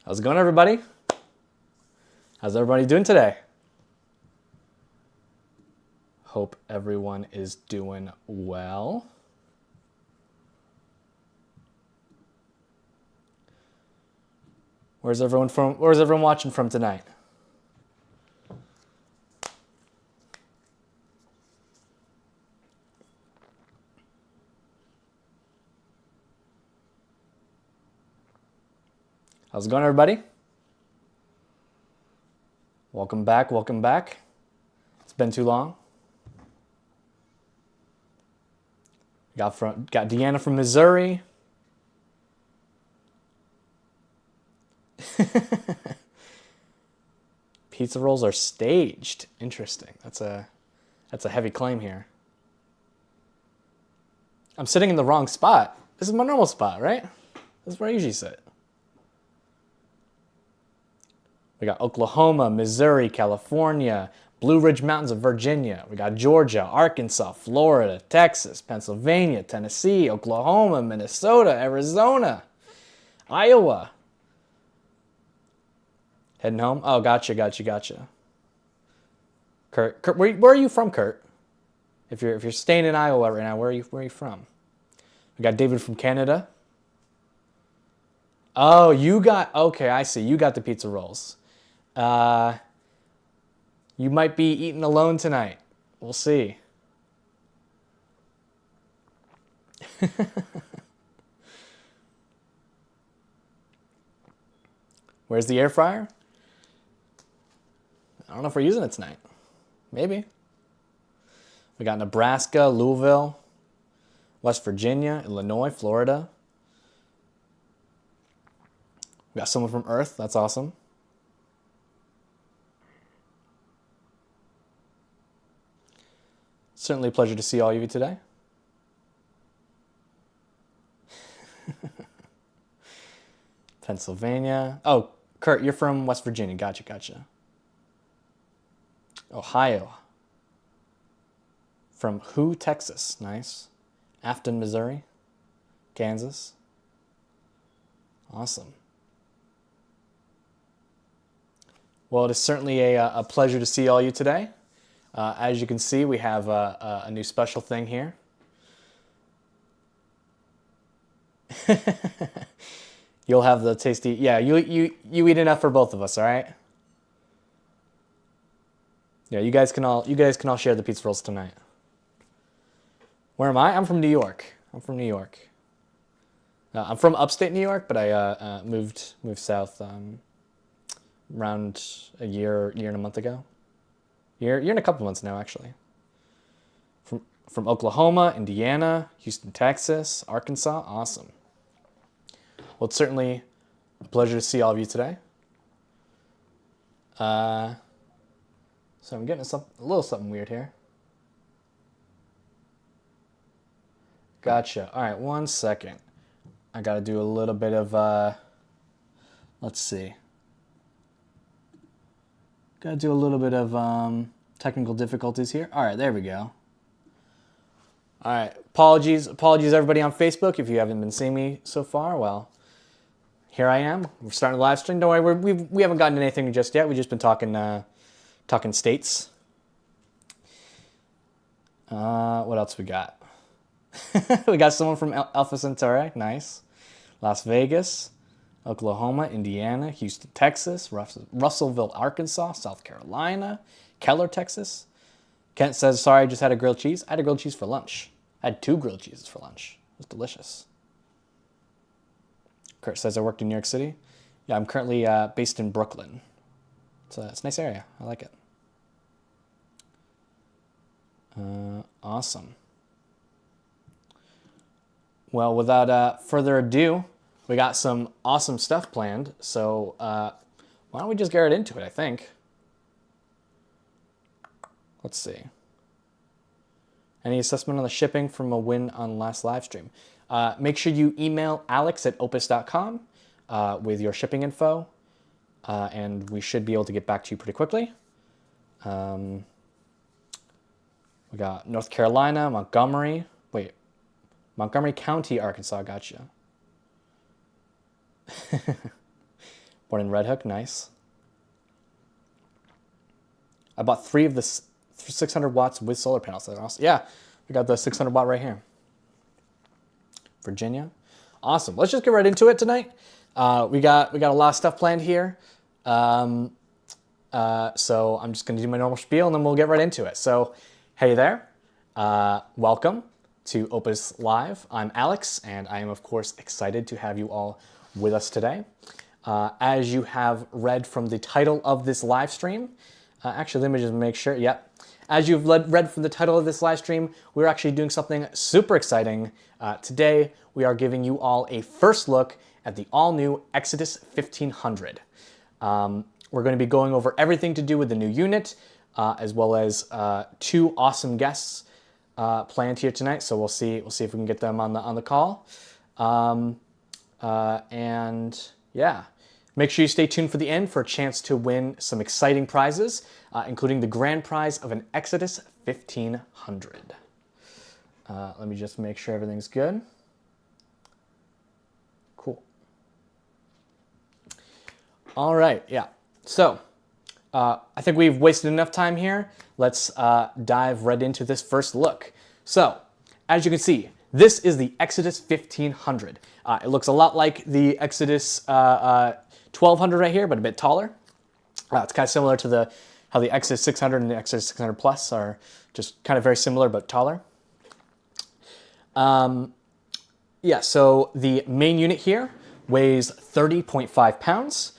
How's it going, everybody? How's everybody doing today? Hope everyone is doing well. Where's everyone watching from tonight? How's it going, everybody? Welcome back, welcome back. It's been too long. Got Deanna from Missouri. Pizza rolls are staged. Interesting. That's a heavy claim here. I'm sitting in the wrong spot. This is my normal spot, right? This is where I usually sit. We got Oklahoma, Missouri, California, Blue Ridge Mountains of Virginia. We got Georgia, Arkansas, Florida, Texas, Pennsylvania, Tennessee, Oklahoma, Minnesota, Arizona, Iowa. Heading home? Oh, gotcha. Kurt, where are you from, Kurt? If you're staying in Iowa right now, where are you from? We got David from Canada. Oh, okay, I see. You got the pizza rolls. You might be eating alone tonight. We'll see. Where's the air fryer? I don't know if we're using it tonight. Maybe. We got Nebraska, Louisville, West Virginia, Illinois, Florida. We got someone from Earth. That's awesome. Certainly a pleasure to see all of you today. Pennsylvania. Oh, Kurt, you're from West Virginia. Gotcha. Ohio. From Who, Texas. Nice. Afton, Missouri. Kansas. Awesome. Well, it is certainly a pleasure to see all you today. As you can see, we have a new special thing here. You'll have the tasty. Yeah, you eat enough for both of us. All right. Yeah, you guys can all share the pizza rolls tonight. Where am I? I'm from New York. I'm from upstate New York, but I moved south around a year and a month ago. Year and a couple months now, actually. From Oklahoma, Indiana, Houston, Texas, Arkansas. Awesome. Well, it's certainly a pleasure to see all of you today. So I'm getting a little something weird here. Gotcha. All right, 1 second. I got to do a little bit of, let's see. Got to do a little bit of technical difficulties here. All right, there we go. All right, apologies everybody on Facebook if you haven't been seeing me so far. Well, here I am. We're starting a live stream. Don't worry, we haven't gotten anything just yet. We've just been talking states. What else we got? We got someone from Alpha Centauri. Nice. Las Vegas, Oklahoma, Indiana, Houston, Texas, Russellville, Arkansas, South Carolina, Keller, Texas. Kent says, sorry, I just had a grilled cheese. I had a grilled cheese for lunch. I had 2 grilled cheeses for lunch. It was delicious. Kurt says, I worked in New York City. Yeah, I'm currently based in Brooklyn. It's a nice area. I like it. Awesome. Well, without further ado, we got some awesome stuff planned. So why don't we just get right into it, I think. Let's see. Any assessment on the shipping from a win on last live stream? Make sure you email alex@opus.com with your shipping info, and we should be able to get back to you pretty quickly. We got North Carolina, Montgomery County, Arkansas, gotcha. Born in Red Hook, nice. I bought 3 of the 600 watts with solar panels. That's awesome. Yeah, we got the 600 watt right here. Virginia. Awesome. Let's just get right into it tonight. We got a lot of stuff planned here. So I'm just going to do my normal spiel and then we'll get right into it. So, hey there. Welcome to OUPES Live. I'm Alex, and I am, of course, excited to have you all with us today. As you have read from the title of this live stream, actually, let me just make sure. Yep. As you've read from the title of this live stream, we're actually doing something super exciting. Today, we are giving you all a first look at the all-new Exodus 1500. We're going to be going over everything to do with the new unit, as well as 2 awesome guests planned here tonight. So we'll see if we can get them on the call. And yeah, make sure you stay tuned for the end for a chance to win some exciting prizes, including the grand prize of an Exodus 1500. Let me just make sure everything's good. Cool. All right, yeah. So I think we've wasted enough time here. Let's dive right into this first look. So, as you can see, this is the Exodus 1500. It looks a lot like the Exodus 1200 right here, but a bit taller. It's kind of similar to how the Exodus 600 and the Exodus 600 Plus are just kind of very similar but taller. Yeah, so the main unit here weighs 30.5 pounds.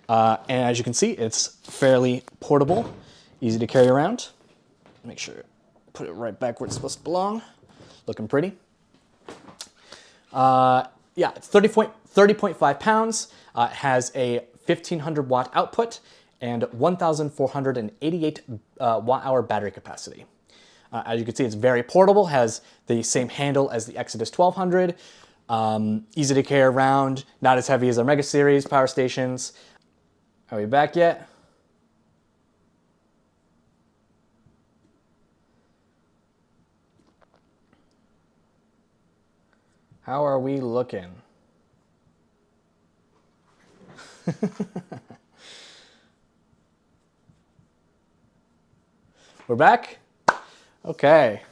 And as you can see, it's fairly portable, easy to carry around. Make sure, put it right back where it's supposed to belong. Looking pretty. Yeah, it's 30.5 pounds. It has a 1500 watt output and 1,488 watt hour battery capacity. As you can see, it's very portable, has the same handle as the Exodus 1200. Easy to carry around, not as heavy as our Mega Series power stations. Are we back yet? How are we looking? We're back? Okay.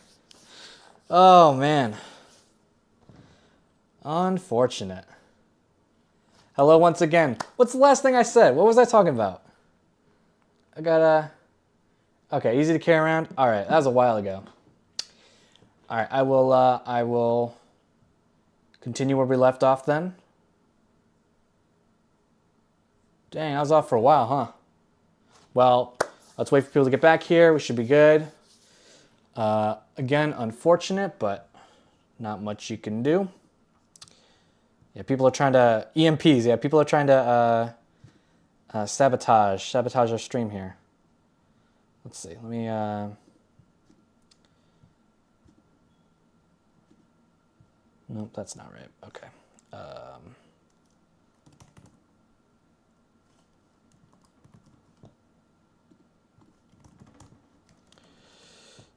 Oh, man. Unfortunate. Hello once again. What's the last thing I said? What was I talking about? I gotta... Okay, easy to carry around. All right, that was a while ago. All right, I will continue where we left off then. Dang, I was off for a while, huh? Well, let's wait for people to get back here. We should be good. Again, unfortunate, but not much you can do. Yeah, people are trying to... EMPs, yeah, people are trying to sabotage our stream here. Let's see, let me... Nope, that's not right. Okay.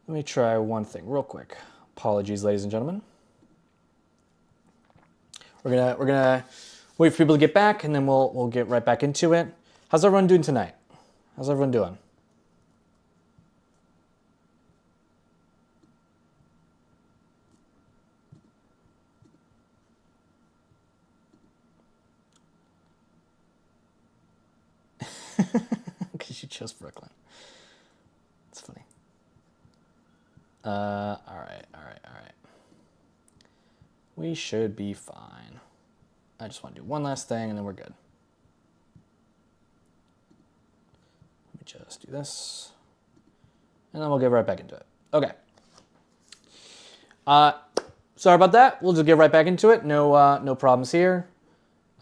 Let me try one thing real quick. Apologies, ladies and gentlemen. We're gonna wait for people to get back, and then we'll get right back into it. How's everyone doing tonight? How's everyone doing? Because you chose Brooklyn. It's funny. All right. We should be fine. I just want to do one last thing and then we're good. Let me just do this. And then we'll get right back into it. Okay. Sorry about that. We'll just get right back into it. No problems here.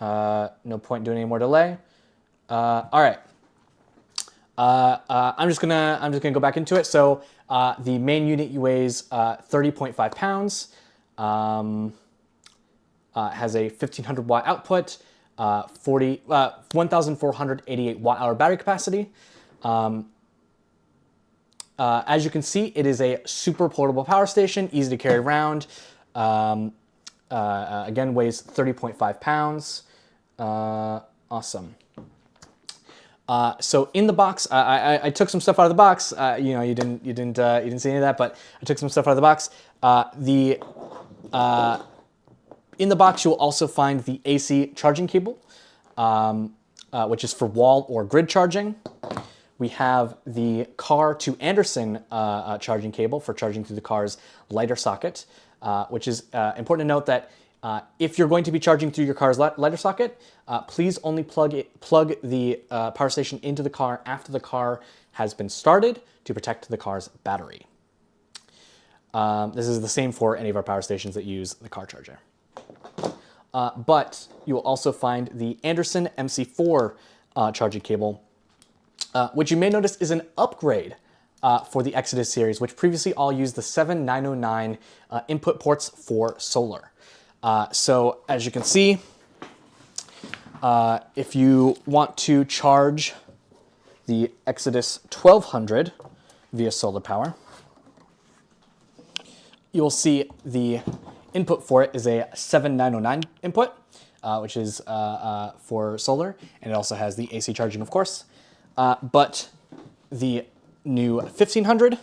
No point doing any more delay. All right. I'm just gonna go back into it. So the main unit weighs 30.5 pounds. Has a 1500 watt output, 1,488 watt hour battery capacity. As you can see, it is a super portable power station, easy to carry around. Again, weighs 30.5 pounds. Awesome. So in the box, I took some stuff out of the box. You know, you didn't see any of that, but I took some stuff out of the box. In the box, you'll also find the AC charging cable, which is for wall or grid charging. We have the car to Anderson charging cable for charging through the car's lighter socket, which is important to note that if you're going to be charging through your car's lighter socket, please only plug the power station into the car after the car has been started to protect the car's battery. This is the same for any of our power stations that use the car charger. But you will also find the Anderson MC4 charging cable, which you may notice is an upgrade for the Exodus series, which previously all used the 7909 input ports for solar. So as you can see, if you want to charge the Exodus 1200 via solar power, you'll see the input for it is a 7909 input, which is for solar, and it also has the AC charging, of course. But the new 1500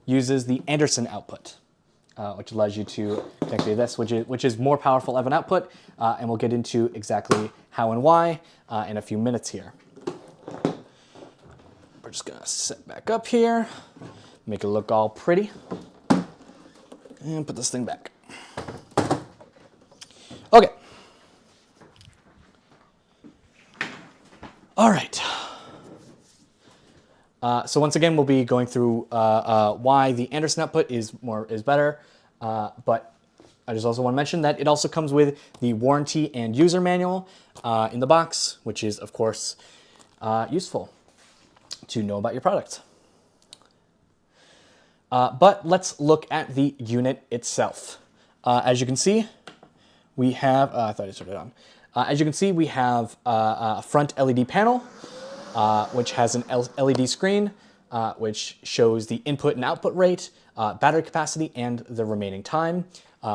uses the Anderson output, which allows you to connect to this, which is more powerful of an output, and we'll get into exactly how and why in a few minutes here. We're just gonna set back up here, make it look all pretty, and put this thing back. Okay. All right. So once again, we'll be going through why the Anderson output is better, but I just also want to mention that it also comes with the warranty and user manual in the box, which is of course useful to know about your product. But let's look at the unit itself. As you can see, we have, I thought I turned it on. As you can see, we have a front LED panel, which has an LED screen, which shows the input and output rate, battery capacity, and the remaining time,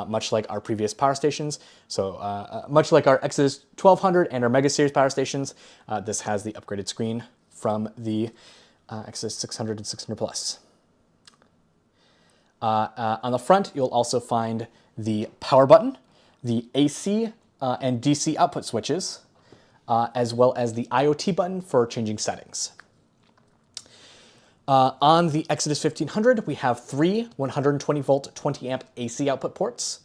much like our previous power stations. So much like our Exodus 1200 and our Mega Series power stations, this has the upgraded screen from the Exodus 600 and 600 Plus. On the front, you'll also find the power button, the AC and DC output switches, as well as the IoT button for changing settings. On the Exodus 1500, we have three 120 volt 20 amp AC output ports,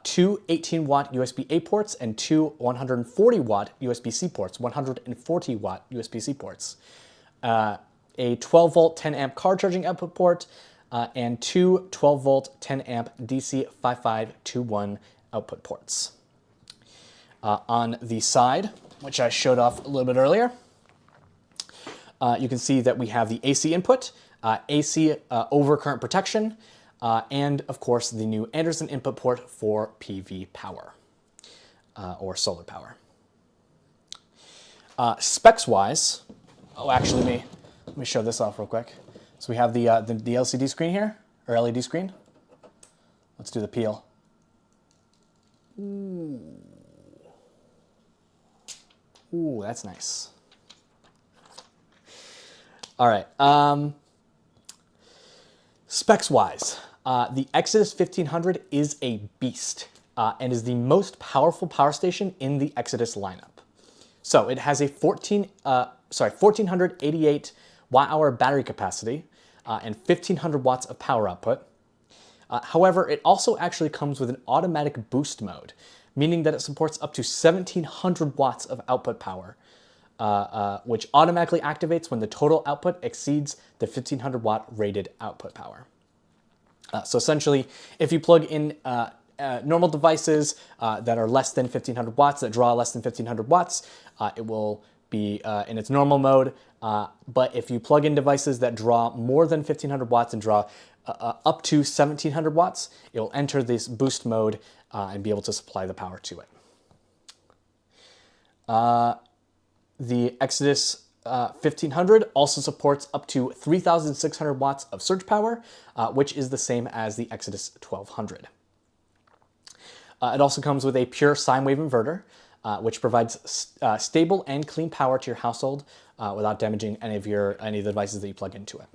two 18 watt USB-A ports, and two 140 watt USB-C ports, 140 watt USB-C ports, a 12 volt 10 amp car charging output port, and two 12 volt 10 amp DC 5521 output ports. On the side, which I showed off a little bit earlier, you can see that we have the AC input, AC overcurrent protection, and of course the new Anderson input port for PV power, or solar power. Specs-wise, actually let me show this off real quick. So we have the LCD screen here, or LED screen. Let's do the peel. Ooh, that's nice. All right. Specs-wise, the Exodus 1500 is a beast and is the most powerful power station in the Exodus lineup. So it has a 1488 watt-hour battery capacity and 1500 watts of power output. However, it also actually comes with an automatic boost mode, meaning that it supports up to 1700 watts of output power, which automatically activates when the total output exceeds the 1500 watt rated output power. So essentially, if you plug in normal devices that are less than 1500 watts, that draw less than 1500 watts, it will be in its normal mode. But if you plug in devices that draw more than 1500 watts and draw up to 1700 watts, it will enter this boost mode and be able to supply the power to it. The Exodus 1500 also supports up to 3600 watts of surge power, which is the same as the Exodus 1200. It also comes with a pure sine wave inverter, which provides stable and clean power to your household without damaging any of the devices that you plug into it.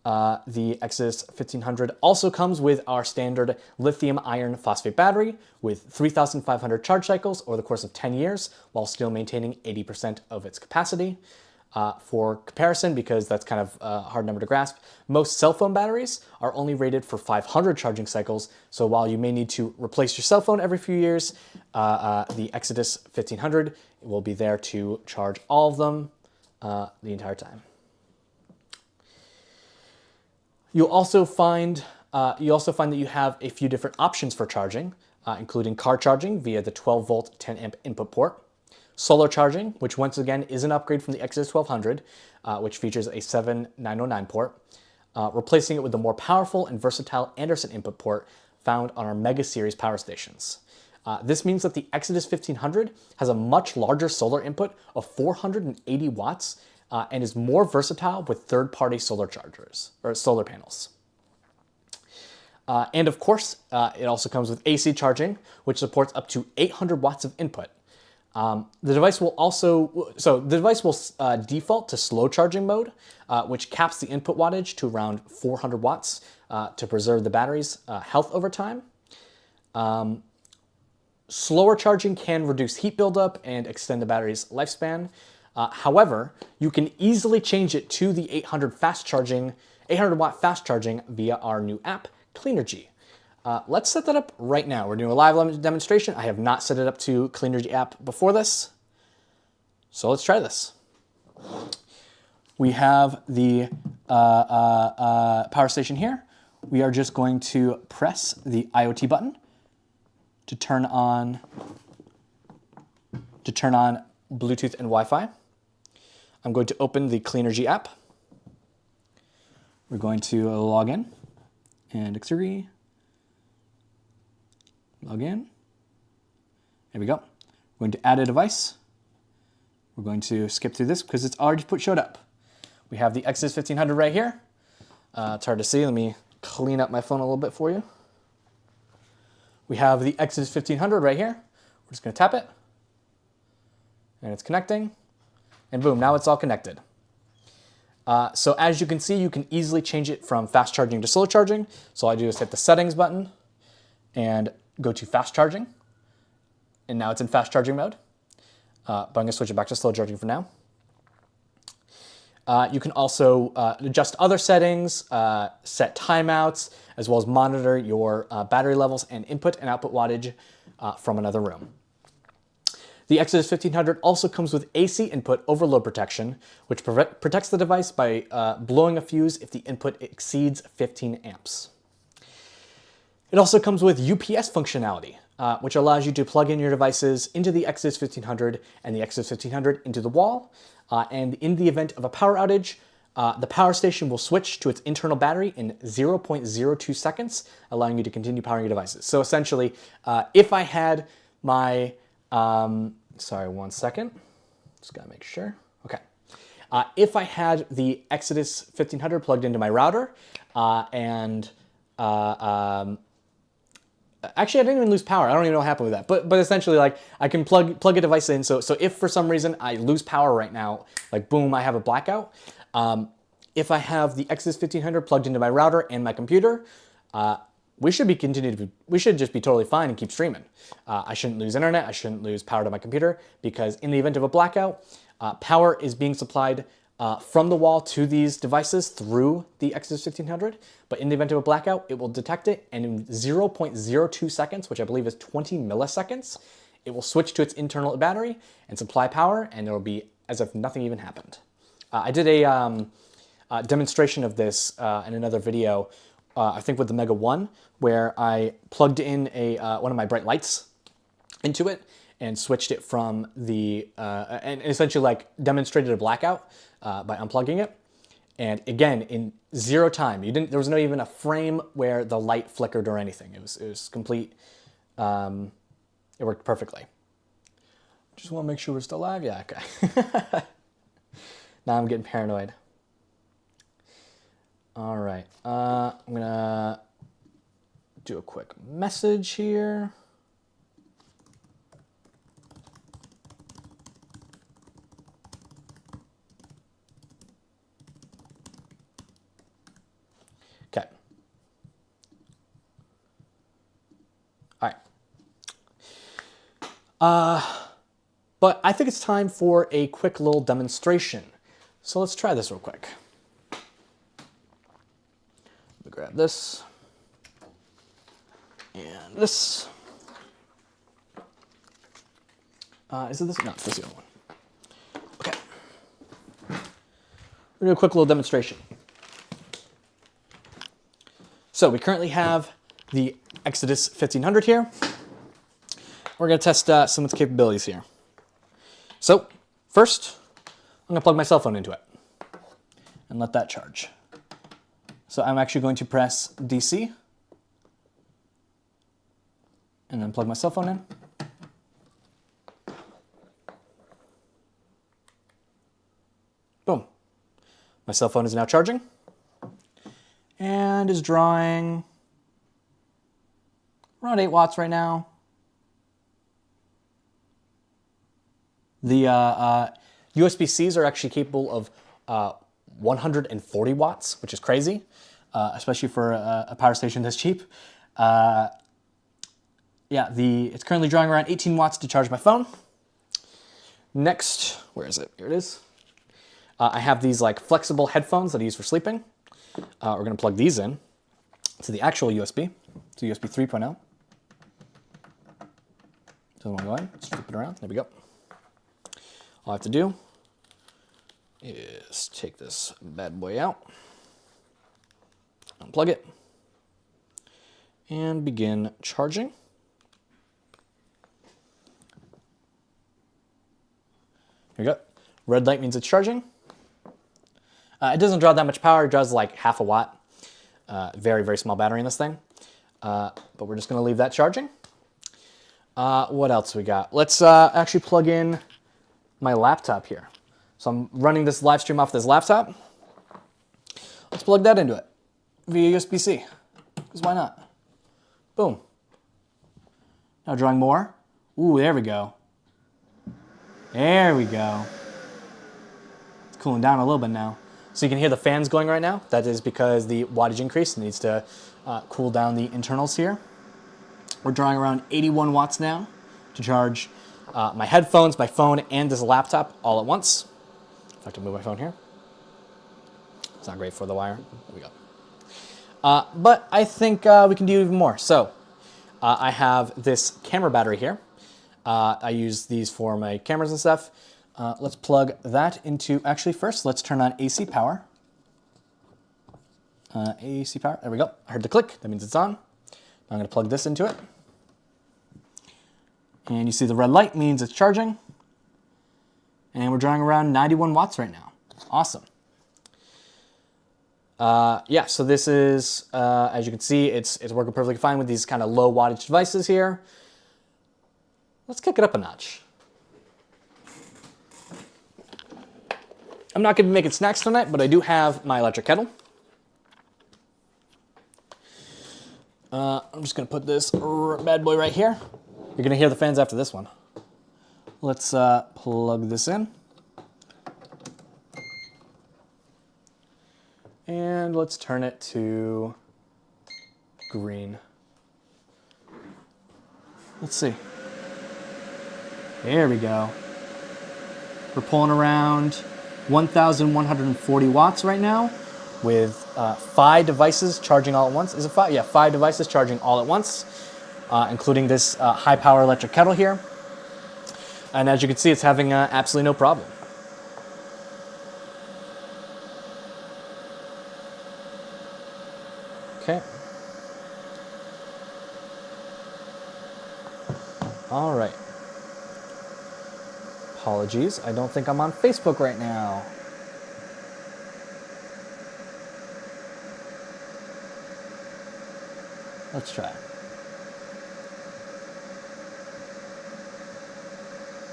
The Exodus 1500 also comes with our standard lithium iron phosphate battery with 3,500 charge cycles over the course of 10 years while still maintaining 80% of its capacity. For comparison, because that's kind of a hard number to grasp, most cell phone batteries are only rated for 500 charging cycles, so while you may need to replace your cell phone every few years, the Exodus 1500 will be there to charge all of them the entire time. You'll also find that you have a few different options for charging, including car charging via the 12-volt 10-amp input port, solar charging, which once again is an upgrade from the Exodus 1200, which features a 7909 port, replacing it with the more powerful and versatile Anderson input port found on our Mega Series power stations. This means that the Exodus 1500 has a much larger solar input of 480 watts and is more versatile with third-party solar chargers or solar panels. And of course, it also comes with AC charging, which supports up to 800 watts of input. The device will default to slow charging mode, which caps the input wattage to around 400 watts to preserve the battery's health over time. Slower charging can reduce heat buildup and extend the battery's lifespan. However, you can easily change it to the 800 watt fast charging via our new app, Cleanergy. Let's set that up right now. We're doing a live demonstration. I have not set it up to Cleanergy app before this, so let's try this. We have the power station here. We are just going to press the IoT button to turn on Bluetooth and Wi-Fi. I'm going to open the Cleanergy app. We're going to log in and agree. Log in. There we go. We're going to add a device. We're going to skip through this because it's already showed up. We have the Exodus 1500 right here. It's hard to see. Let me clean up my phone a little bit for you. We have the Exodus 1500 right here. We're just going to tap it. And it's connecting. And boom, now it's all connected. So as you can see, you can easily change it from fast charging to slow charging. So all I do is hit the settings button and go to fast charging. And now it's in fast charging mode. But I'm going to switch it back to slow charging for now. You can also adjust other settings, set timeouts, as well as monitor your battery levels and input and output wattage from another room. The Exodus 1500 also comes with AC input overload protection, which protects the device by blowing a fuse if the input exceeds 15 amps. It also comes with UPS functionality, which allows you to plug in your devices into the Exodus 1500 and the Exodus 1500 into the wall. And in the event of a power outage, the power station will switch to its internal battery in 0.02 seconds, allowing you to continue powering your devices. So essentially, if I had my, sorry, 1 second, just gotta make sure, okay. If I had the Exodus 1500 plugged into my router actually, I didn't even lose power. I don't even know what happened with that. But essentially, like, I can plug a device in. So if for some reason I lose power right now, like boom, I have a blackout. If I have the Exodus 1500 plugged into my router and my computer, we should just be totally fine and keep streaming. I shouldn't lose internet. I shouldn't lose power to my computer because in the event of a blackout, power is being supplied from the wall to these devices through the Exodus 1500, but in the event of a blackout, it will detect it, and in 0.02 seconds, which I believe is 20 milliseconds, it will switch to its internal battery and supply power, and it'll be as if nothing even happened. I did a demonstration of this in another video, I think with the Mega 1, where I plugged in one of my bright lights into it and switched it from the, and essentially like demonstrated a blackout by unplugging it. And again, in zero time, there was not even a frame where the light flickered or anything. It was complete, it worked perfectly. Just want to make sure we're still live. Yeah, okay. Now I'm getting paranoid. All right, I'm gonna do a quick message here. But I think it's time for a quick little demonstration. So let's try this real quick. Let me grab this and this. Is it this? No, it's this the other one. Okay. We're gonna do a quick little demonstration. So we currently have the Exodus 1500 here. We're gonna test some of its capabilities here. So first, I'm gonna plug my cell phone into it and let that charge. So I'm actually going to press DC and then plug my cell phone in. Boom. My cell phone is now charging and is drawing around 8 watts right now. The USB-Cs are actually capable of 140 watts, which is crazy, especially for a power station this cheap. Yeah, it's currently drawing around 18 watts to charge my phone. Next, where is it? Here it is. I have these like flexible headphones that I use for sleeping. We're going to plug these in to the actual USB, to USB 3.0. Doesn't want to go in. Let's flip it around. There we go. All I have to do is take this bad boy out, unplug it, and begin charging. Here we go. Red light means it's charging. It doesn't draw that much power. It draws like half a watt. Very, very small battery in this thing. But we're just going to leave that charging. What else we got? Let's actually plug in my laptop here. So I'm running this live stream off this laptop. Let's plug that into it via USB-C, because why not? Boom. Now drawing more. Ooh, there we go. There we go. It's cooling down a little bit now. So you can hear the fans going right now. That is because the wattage increase needs to cool down the internals here. We're drawing around 81 watts now to charge my headphones, my phone, and this laptop all at once. I have to move my phone here. It's not great for the wire. There we go. But I think we can do even more. So I have this camera battery here. I use these for my cameras and stuff. Let's plug that into, actually first, let's turn on AC power. AC power, there we go. I heard the click, that means it's on. Now I'm gonna plug this into it. And you see the red light means it's charging. And we're drawing around 91 watts right now. Awesome. Yeah, so this is, as you can see, it's working perfectly fine with these kind of low wattage devices here. Let's kick it up a notch. I'm not going to be making snacks tonight, but I do have my electric kettle. I'm just going to put this bad boy right here. You're going to hear the fans after this one. Let's plug this in. And let's turn it to green. Let's see. There we go. We're pulling around 1,140 watts right now with 5 devices charging all at once. Is it 5? Yeah, 5 devices charging all at once, including this high power electric kettle here. And as you can see, it's having absolutely no problem. Okay. All right. Apologies, I don't think I'm on Facebook right now. Let's try.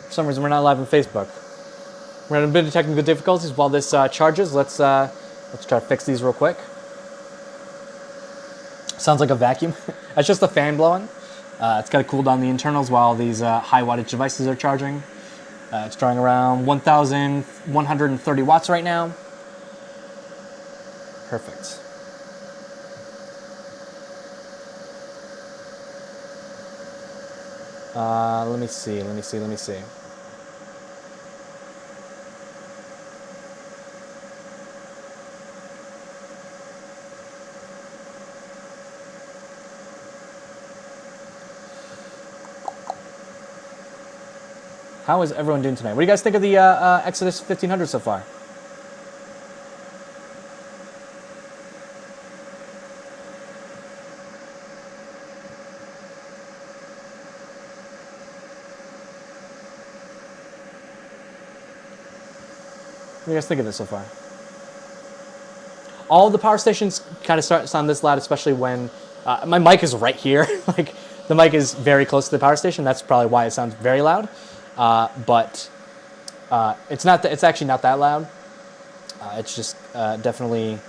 For some reason, we're not live on Facebook. We're having a bit of technical difficulties while this charges. Let's try to fix these real quick. Sounds like a vacuum. That's just the fan blowing. It's got to cool down the internals while these high wattage devices are charging. It's drawing around 1,130 watts right now. Perfect. Let me see. How is everyone doing tonight? What do you guys think of the Exodus 1500 so far? What do you guys think of it so far? All the power stations kind of start to sound this loud, especially when my mic is right here. Like the mic is very close to the power station. That's probably why it sounds very loud. But it's not. It's actually not that loud. It's just definitely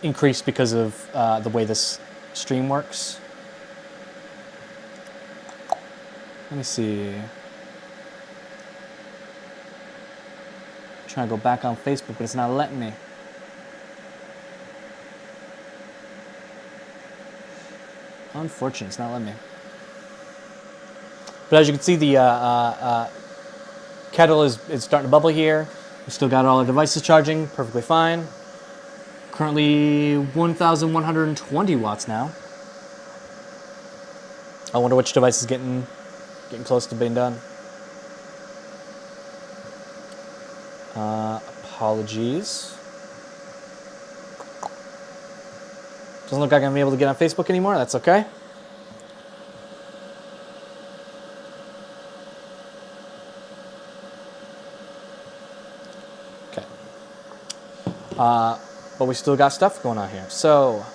increased because of the way this stream works. Let me see. Trying to go back on Facebook, but it's not letting me. Unfortunate, it's not letting me. But as you can see, the kettle is starting to bubble here. We still got all our devices charging perfectly fine. Currently 1,120 watts now. I wonder which device is getting close to being done. Apologies. Doesn't look like I'm gonna be able to get on Facebook anymore. That's okay. Okay. But we still got stuff going on here. So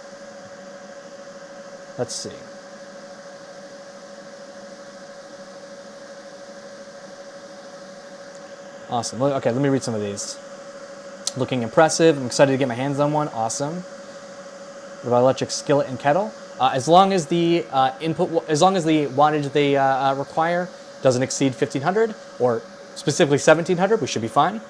let's see. Awesome. Okay, let me read some of these. Looking impressive. I'm excited to get my hands on one. Awesome. What about electric skillet and kettle? As long as the wattage they require doesn't exceed 1,500 or specifically 1,700, we should be fine.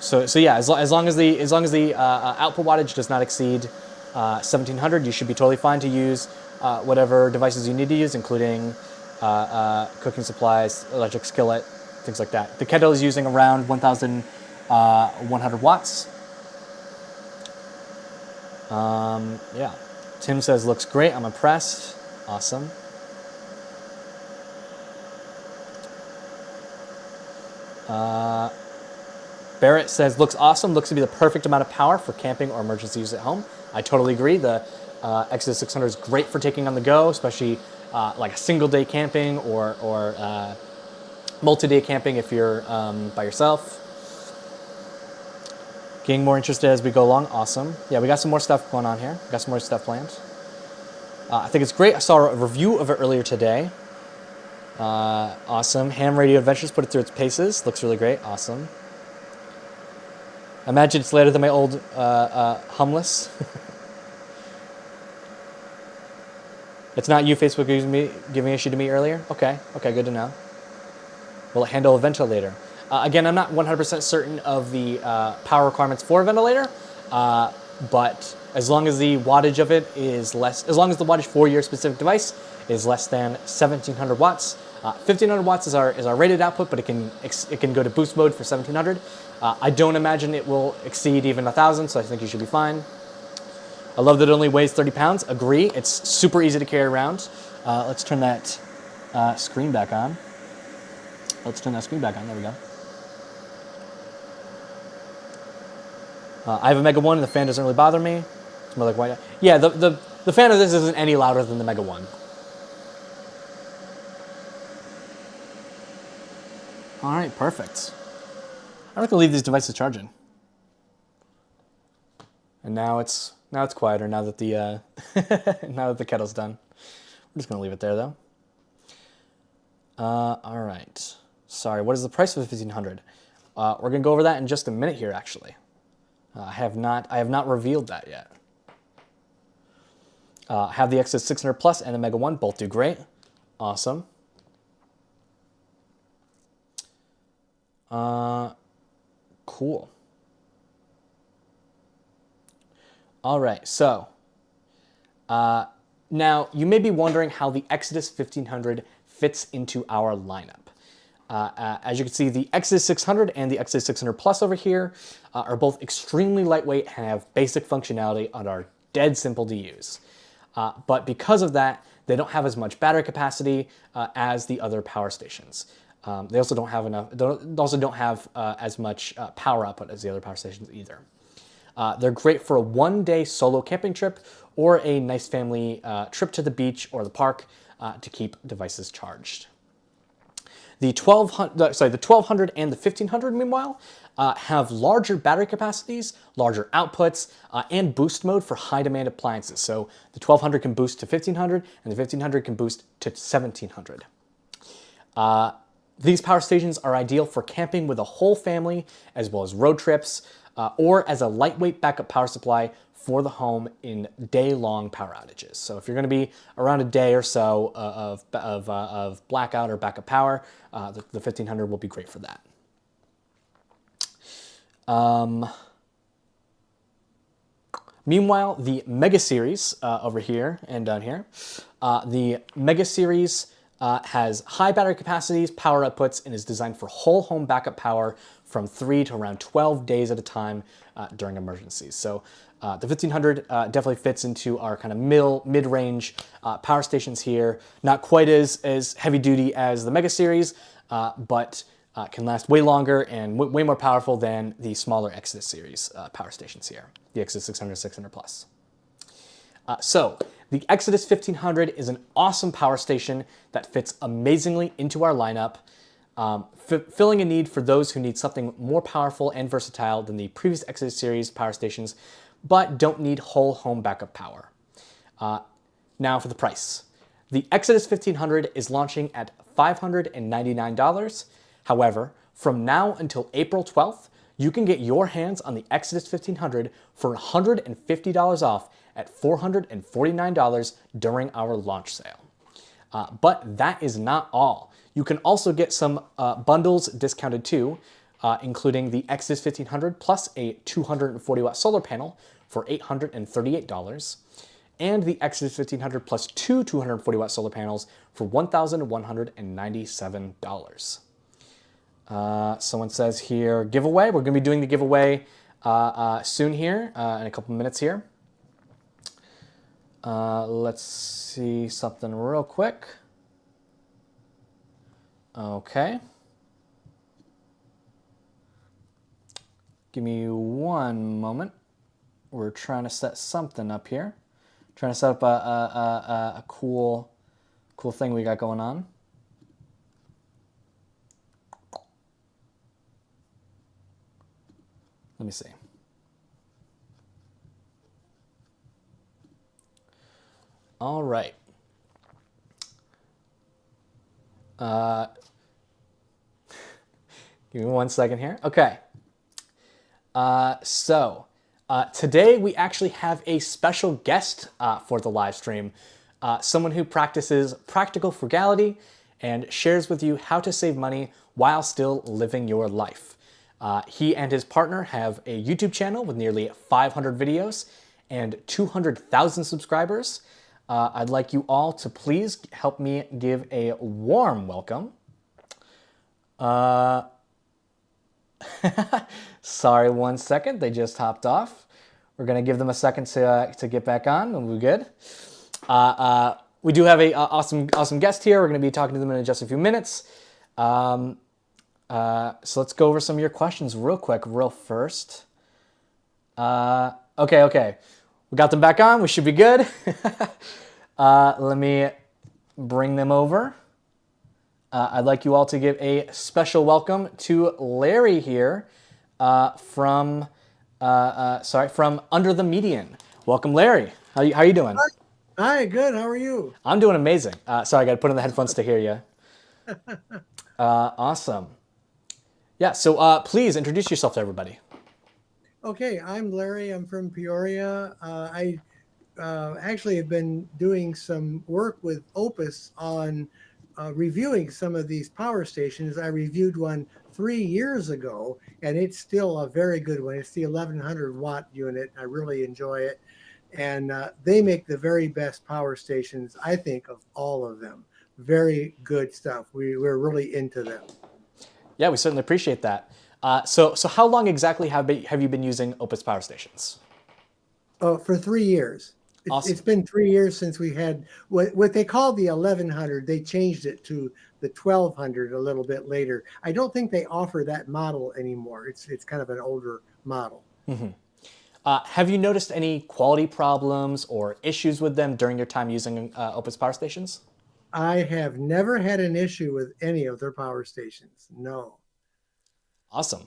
So yeah, as long as the output wattage does not exceed 1,700, you should be totally fine to use whatever devices you need to use, including cooking supplies, electric skillet, things like that. The kettle is using around 1,100 watts. Yeah. Tim says, looks great. I'm impressed. Awesome. Barrett says, looks awesome. Looks to be the perfect amount of power for camping or emergency use at home. I totally agree. The Exodus 600 is great for taking on the go, especially like a single day camping or multi-day camping if you're by yourself. Getting more interested as we go along. Awesome. Yeah, we got some more stuff going on here. Got some more stuff planned. I think it's great. I saw a review of it earlier today. Awesome. Ham Radio Adventures put it through its paces. Looks really great. Awesome. Imagine it's later than my old Humless. It's not you, Facebook, giving issue to me earlier? Okay, good to know. Will it handle a ventilator? Again, I'm not 100% certain of the power requirements for a ventilator, but as long as the wattage of it is less, as long as the wattage for your specific device is less than 1,700 watts, 1,500 watts is our rated output, but it can go to boost mode for 1,700. I don't imagine it will exceed even 1,000, so I think you should be fine. I love that it only weighs 30 pounds. Agree. It's super easy to carry around. Let's turn that screen back on. There we go. I have a Mega 1 and the fan doesn't really bother me. It's more like white. Yeah, the fan of this isn't any louder than the Mega 1. All right, perfect. I'm gonna leave these devices charging. And now it's quieter now that the now that the kettle's done. We're just gonna leave it there though. All right. Sorry, what is the price of the 1,500? We're gonna go over that in just a minute here. Actually, I have not revealed that yet. I have the Exodus 600 Plus and the Mega 1. Both do great. Awesome. Cool. All right, so Now, you may be wondering how the Exodus 1500 fits into our lineup. As you can see, the Exodus 600 and the Exodus 600 Plus over here are both extremely lightweight and have basic functionality and are dead simple to use. But because of that, they don't have as much battery capacity as the other power stations. They also don't have as much power output as the other power stations either. They're great for a one-day solo camping trip or a nice family trip to the beach or the park to keep devices charged. The 1200 and the 1500, meanwhile, have larger battery capacities, larger outputs, and boost mode for high-demand appliances. So the 1200 can boost to 1500, and the 1500 can boost to 1700. These power stations are ideal for camping with a whole family, as well as road trips, or as a lightweight backup power supply for the home in day-long power outages. So if you're going to be around a day or so of blackout or backup power, the 1500 will be great for that. Meanwhile, the Mega Series over here and down here, the Mega Series has high battery capacities, power outputs, and is designed for whole home backup power from 3 to around 12 days at a time during emergencies. So the 1500 definitely fits into our kind of mid-range power stations here. Not quite as heavy duty as the Mega Series, but can last way longer and way more powerful than the smaller Exodus series power stations here, the Exodus 600, 600 Plus. So the Exodus 1500 is an awesome power station that fits amazingly into our lineup, filling a need for those who need something more powerful and versatile than the previous Exodus series power stations, but don't need whole home backup power. Now for the price. The Exodus 1500 is launching at $599. However, from now until April 12th, you can get your hands on the Exodus 1500 for $150 off at $449 during our launch sale. But that is not all. You can also get some bundles discounted too, including the Exodus 1500 plus a 240-watt solar panel for $838, and the Exodus 1500 plus two 240-watt solar panels for $1,197. Someone says here, giveaway. We're going to be doing the giveaway soon here, in a couple minutes here. Let's see something real quick. Okay. Give me one moment. We're trying to set something up here. Trying to set up a cool thing we got going on. Let me see. All right. Give me 1 second here. Okay. Today we actually have a special guest for the live stream. Someone who practices practical frugality and shares with you how to save money while still living your life. He and his partner have a YouTube channel with nearly 500 videos and 200,000 subscribers. I'd like you all to please help me give a warm welcome. Sorry, 1 second. They just hopped off. We're going to give them a second to get back on, and we're good. We do have a awesome guest here. We're going to be talking to them in just a few minutes. So let's go over some of your questions real quick, first. Okay. We got them back on. We should be good. Let me bring them over. I'd like you all to give a special welcome to Larry here from Under the Median. Welcome, Larry. How you doing? Hi, good. How are you? I'm doing amazing. Sorry, I got to put in the headphones to hear you. Awesome. Yeah, so please introduce yourself to everybody. Okay, I'm Larry. I'm from Peoria. I actually have been doing some work with OUPES on reviewing some of these power stations. I reviewed one 3 years ago, and it's still a very good one. It's the 1100 watt unit. I really enjoy it. and they make the very best power stations, I think, of all of them. Very good stuff. We're really into them. Yeah, we certainly appreciate that. So how long exactly have you been using Opus power stations? Oh, for 3 years. It's Awesome. been 3 years since we had what they called the 1100. They changed it to the 1200 a little bit later. I don't think they offer that model anymore. It's kind of an older model. Have you noticed any quality problems or issues with them during your time using Opus power stations? I have never had an issue with any of their power stations. No. Awesome.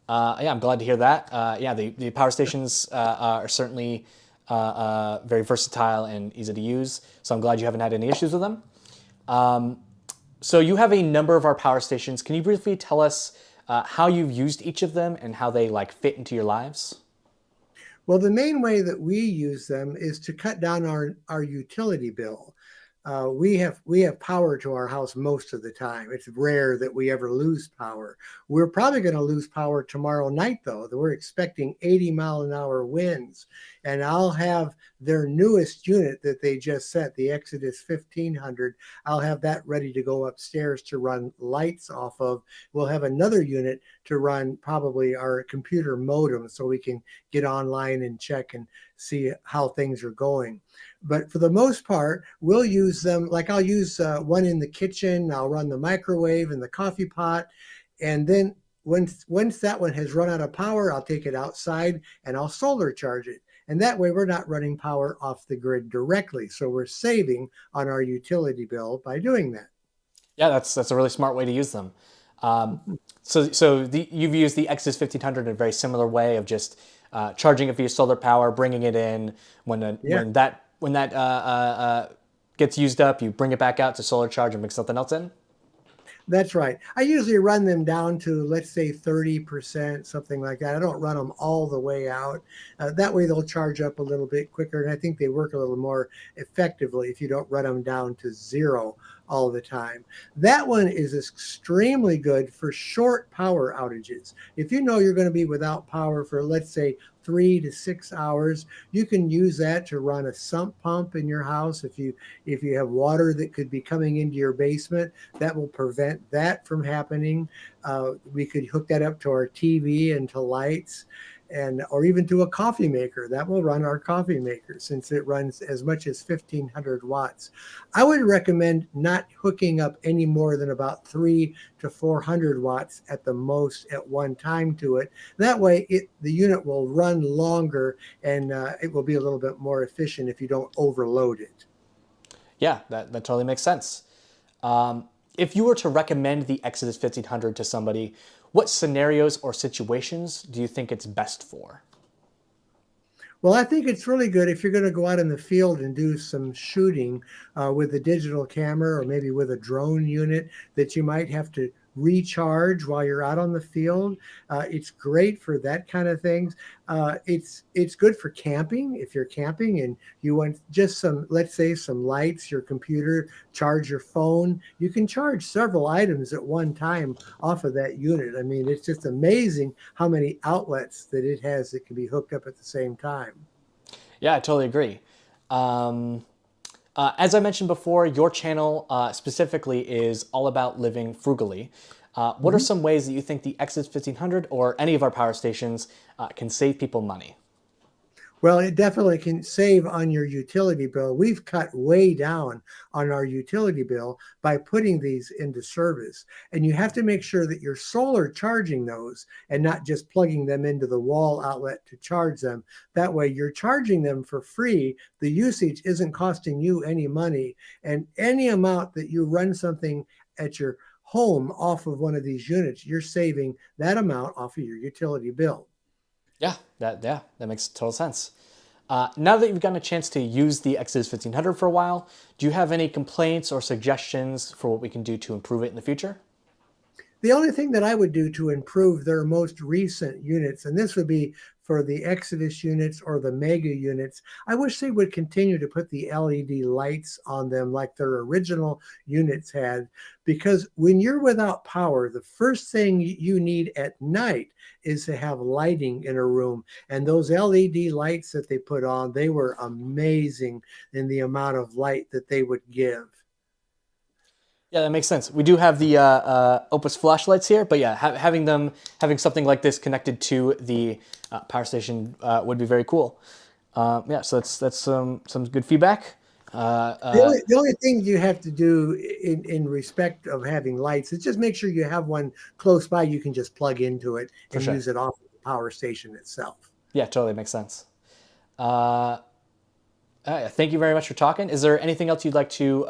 Yeah, I'm glad to hear that. Yeah, the power stations are certainly very versatile and easy to use. So I'm glad you haven't had any issues with them. So you have a number of our power stations. Can you briefly tell us how you've used each of them and how they like fit into your lives? Well, the main way that we use them is to cut down our utility bill. We have power to our house most of the time. It's rare that we ever lose power. We're probably going to lose power tomorrow night, though. We're expecting 80-mile-an-hour winds, and I'll have their newest unit that they just sent, the Exodus 1500. I'll have that ready to go upstairs to run lights off of. We'll have another unit to run probably our computer modem, so we can get online and check and see how things are going. But for the most part, we'll use them. Like I'll use one in the kitchen. I'll run the microwave and the coffee pot, and then once that one has run out of power, I'll take it outside and I'll solar charge it. And that way, we're not running power off the grid directly. So we're saving on our utility bill by doing that. Yeah, that's a really smart way to use them. Um, so you've used the Exodus 1500 in a very similar way of just charging it via solar power, bringing it in Yeah. when that gets used up, you bring it back out to solar charge and mix something else in. That's right. I usually run them down to, let's say, 30%, something like that. I don't run them all the way out. That way they'll charge up a little bit quicker. And I think they work a little more effectively if you don't run them down to zero all the time. That one is extremely good for short power outages. If you know you're going to be without power for, let's say, 3 to 6 hours, you can use that to run a sump pump in your house. If you have water that could be coming into your basement, that will prevent that from happening. We could hook that up to our TV and to lights, and or even to a coffee maker. That will run our coffee maker since it runs as much as 1500 watts. I would recommend not hooking up any more than about 3 to 400 watts at the most at one time to it. That way the unit will run longer, and it will be a little bit more efficient if you don't overload it. Yeah, that totally makes sense. If you were to recommend the Exodus 1500 to somebody, what scenarios or situations do you think it's best for? Well, I think it's really good if you're going to go out in the field and do some shooting with a digital camera or maybe with a drone unit that you might have to recharge while you're out on the field. It's great for that kind of things. It's good for camping. If you're camping and you want just some, let's say, some lights, your computer, charge your phone, you can charge several items at one time off of that unit. I mean, it's just amazing how many outlets that it has that can be hooked up at the same time. Yeah, I totally agree. Um, as I mentioned before, your channel specifically is all about living frugally. What are Mhm. some ways that you think the Exodus 1500 or any of our power stations can save people money? Well, it definitely can save on your utility bill. We've cut way down on our utility bill by putting these into service. And you have to make sure that you're solar charging those and not just plugging them into the wall outlet to charge them. That way, you're charging them for free. The usage isn't costing you any money. And any amount that you run something at your home off of one of these units, you're saving that amount off of your utility bill. Yeah, that makes total sense. Now that you've gotten a chance to use the Exodus 1500 for a while, do you have any complaints or suggestions for what we can do to improve it in the future? The only thing that I would do to improve their most recent units, and this would be for the Exodus units or the Mega units, I wish they would continue to put the LED lights on them like their original units had, because when you're without power, the first thing you need at night is to have lighting in a room. And those LED lights that they put on, they were amazing in the amount of light that they would give. Yeah, that makes sense. We do have the Opus flashlights here, but yeah, having something like this connected to the power station would be very cool. Yeah, so that's some good feedback. The only thing you have to do in respect of having lights is just make sure you have one close by you can just plug into it For and sure. use it off of the power station itself. Yeah, totally makes sense. Thank you very much for talking. Is there anything else you'd like to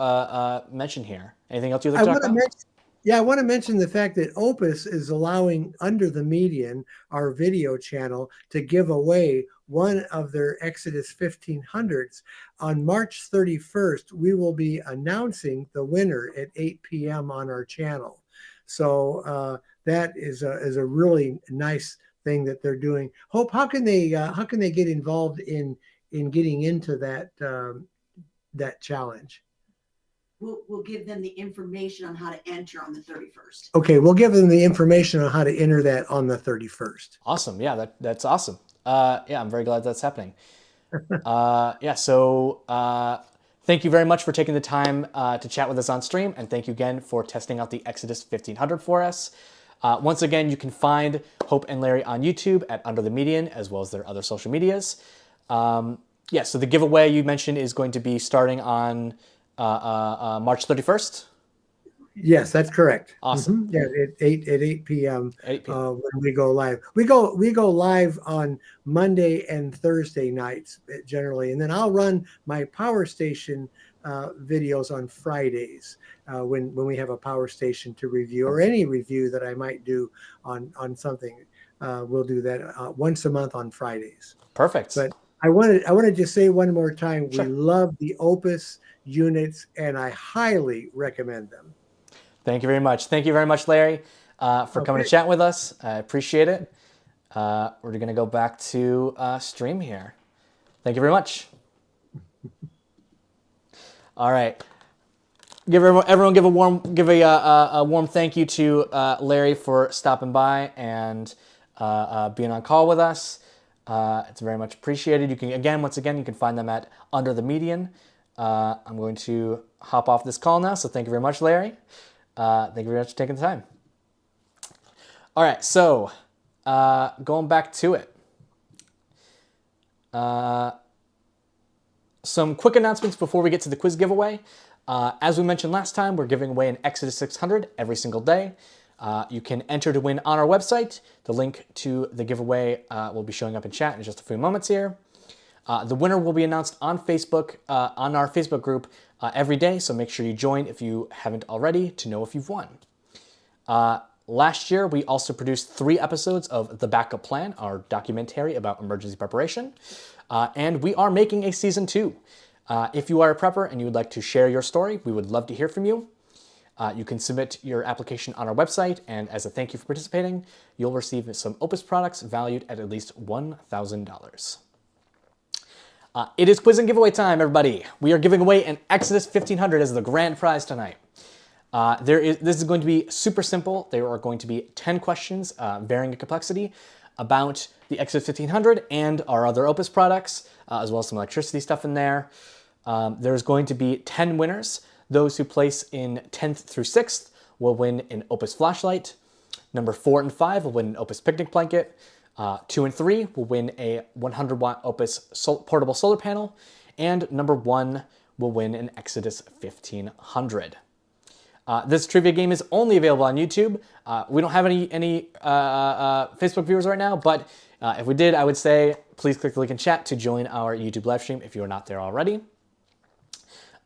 mention here? Anything else you'd like I to talk want to about? mention, yeah, I want to mention the fact that Opus is allowing Under the Median, our video channel, to give away one of their Exodus 1500s. On March 31st, we will be announcing the winner at 8 p.m. on our channel. So that is a really nice thing that they're doing. Hope, how can they get involved in getting into that challenge? We'll give them the information on how to enter on the 31st. Okay, we'll give them the information on how to enter that on the 31st. Awesome. Yeah, that's awesome. Yeah, I'm very glad that's happening. Yeah, so thank you very much for taking the time to chat with us on stream, and thank you again for testing out the Exodus 1500 for us. Once again, you can find Hope and Larry on YouTube at Under the Median, as well as their other social medias. Yeah, so the giveaway you mentioned is going to be starting on March 31st. Yes, that's correct. Awesome. Yeah, at 8 p.m. 8 p.m. When we go live. We go live on Monday and Thursday nights generally, and then I'll run my power station videos on Fridays when we have a power station to review, or any review that I might do on something. We'll do that once a month on Fridays. Perfect. But I wanted to say one more time, Sure. we love the Opus units, and I highly recommend them. Thank you very much. Thank you very much, Larry, for coming to chat with us. I appreciate it. We're going to go back to stream here. Thank you very much. All right. Everyone give a warm thank you to Larry for stopping by and being on call with us. It's very much appreciated. You can once again you can find them at Under the Median. I'm going to hop off this call now, so thank you very much, Larry. Thank you very much for taking the time. All right, so going back to it. Some quick announcements before we get to the quiz giveaway. As we mentioned last time, we're giving away an Exodus 600 every single day. You can enter to win on our website. The link to the giveaway will be showing up in chat in just a few moments here. The winner will be announced on Facebook, on our Facebook group every day, so make sure you join if you haven't already to know if you've won. Last year, we also produced 3 episodes of The Backup Plan, our documentary about emergency preparation, and we are making a season 2. If you are a prepper and you would like to share your story, we would love to hear from you. You can submit your application on our website, and as a thank you for participating, you'll receive some Opus products valued at least $1,000. It is quiz and giveaway time, everybody. We are giving away an Exodus 1500 as the grand prize tonight. This is going to be super simple. There are going to be 10 questions, varying in complexity, about the Exodus 1500 and our other Opus products, as well as some electricity stuff in there. There's going to be 10 winners. Those who place in 10th through 6th will win an Opus flashlight. Number 4 and 5 will win an Opus picnic blanket. 2 and 3 will win a 100-watt Opus portable solar panel. And number 1 will win an Exodus 1500. This trivia game is only available on YouTube. We don't have any Facebook viewers right now, but if we did, I would say please click the link in chat to join our YouTube live stream if you are not there already.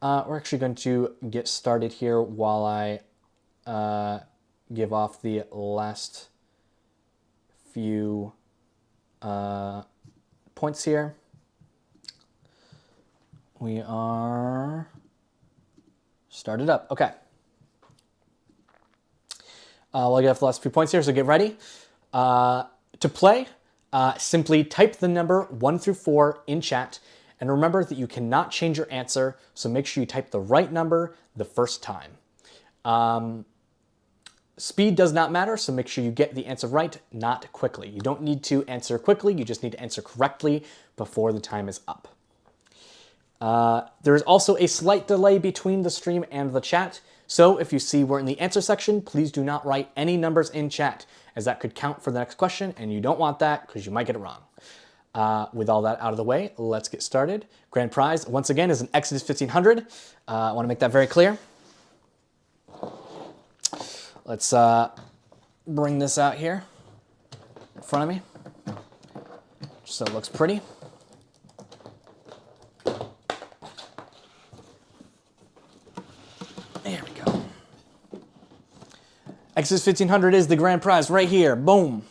We're actually going to get started here while I give off the last few points here. We are started up. Okay. We'll get off the last few points here, so get ready. To play, simply type the number 1 through 4 in chat, and remember that you cannot change your answer, so make sure you type the right number the first time. Speed does not matter, so make sure you get the answer right, not quickly. You don't need to answer quickly, you just need to answer correctly before the time is up. There is also a slight delay between the stream and the chat, so if you see we're in the answer section, please do not write any numbers in chat, as that could count for the next question, and you don't want that because you might get it wrong. With all that out of the way, let's get started. Grand prize, once again, is an Exodus 1500. I want to make that very clear. Let's bring this out here in front of me, just so it looks pretty. There we go. Exodus 1500 is the grand prize right here. Boom.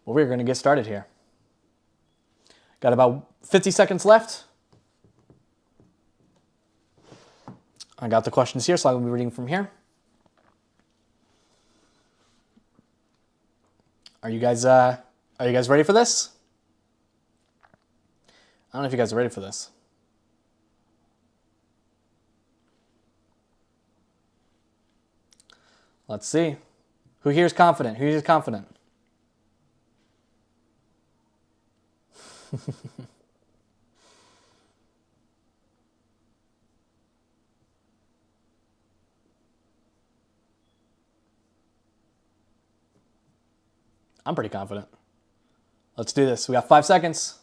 Well, we're going to get started here. Got about 50 seconds left. I got the questions here, so I will be reading from here. Are you guys ready for this? I don't know if you guys are ready for this. Let's see. Who here is confident? Who here is confident? I'm pretty confident. Let's do this. We got 5 seconds.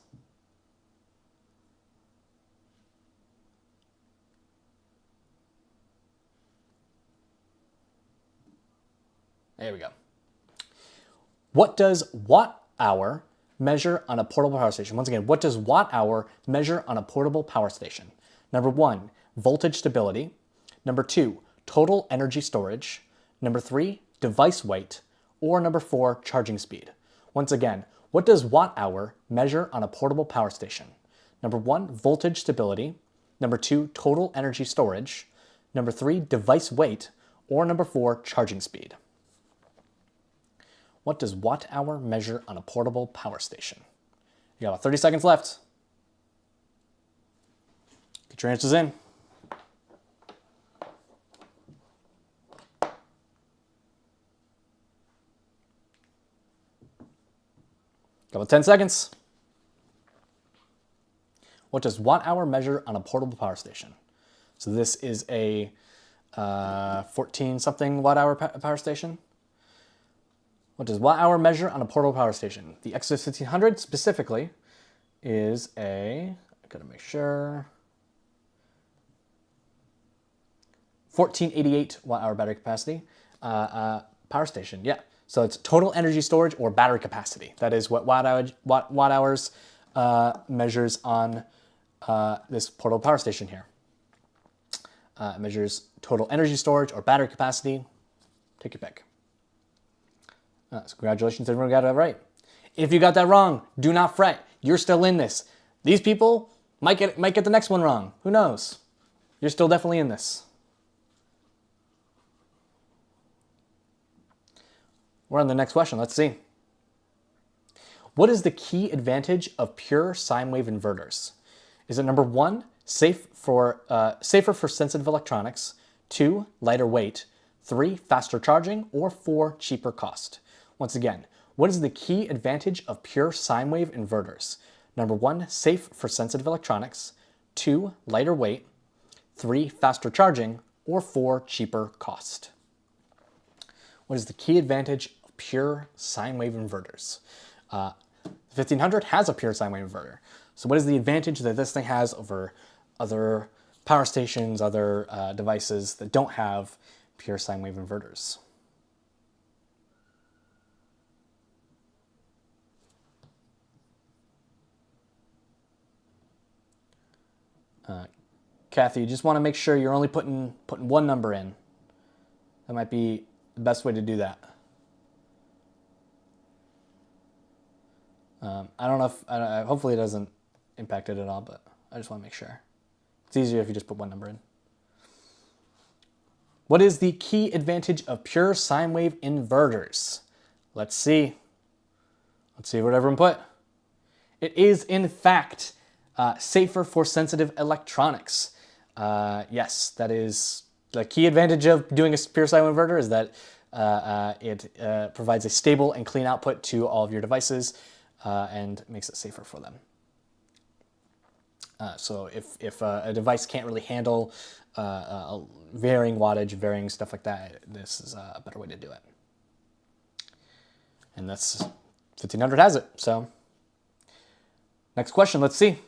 There we go. What does watt-hour measure on a portable power station? Once again, what does watt-hour measure on a portable power station? Number 1, voltage stability. Number 2, total energy storage. Number 3, device weight. Or number 4, charging speed. Once again, what does watt-hour measure on a portable power station? Number 1, voltage stability. Number 2, total energy storage. Number 3, device weight. Or number 4, charging speed. What does watt-hour measure on a portable power station? You got about 30 seconds left. Get your answers in. Got about 10 seconds. What does watt-hour measure on a portable power station? So this is a 14-something watt-hour power station. What does watt-hour measure on a portable power station? The Exodus 1500 specifically is a, I gotta make sure, 1488 watt-hour battery capacity power station. Yeah. So it's total energy storage or battery capacity. That is what watt hours measures on this portable power station here. It measures total energy storage or battery capacity. Take your pick. So congratulations, everyone got that right. If you got that wrong, do not fret. You're still in this. These people might get the next one wrong. Who knows? You're still definitely in this. We're on the next question. Let's see. What is the key advantage of pure sine wave inverters? Is it number 1, safer for sensitive electronics, 2, lighter weight, 3, faster charging, or 4, cheaper cost? Once again, what is the key advantage of pure sine wave inverters? Number 1, safe for sensitive electronics, 2, lighter weight, 3, faster charging, or 4, cheaper cost? What is the key advantage of pure sine wave inverters? The 1500 has a pure sine wave inverter. So what is the advantage that this thing has over other power stations, other devices that don't have pure sine wave inverters? Kathy, you just want to make sure you're only putting one number in. That might be the best way to do that. I don't know if, hopefully it doesn't impact it at all, but I just want to make sure. It's easier if you just put one number in. What is the key advantage of pure sine wave inverters? Let's see. Let's see what everyone put. It is, in fact, safer for sensitive electronics. Yes, that is the key advantage of doing a pure cycle inverter, is that it provides a stable and clean output to all of your devices and makes it safer for them. So if a device can't really handle varying wattage, varying stuff like that, this is a better way to do it. And that's 1500 has it. So next question, let's see.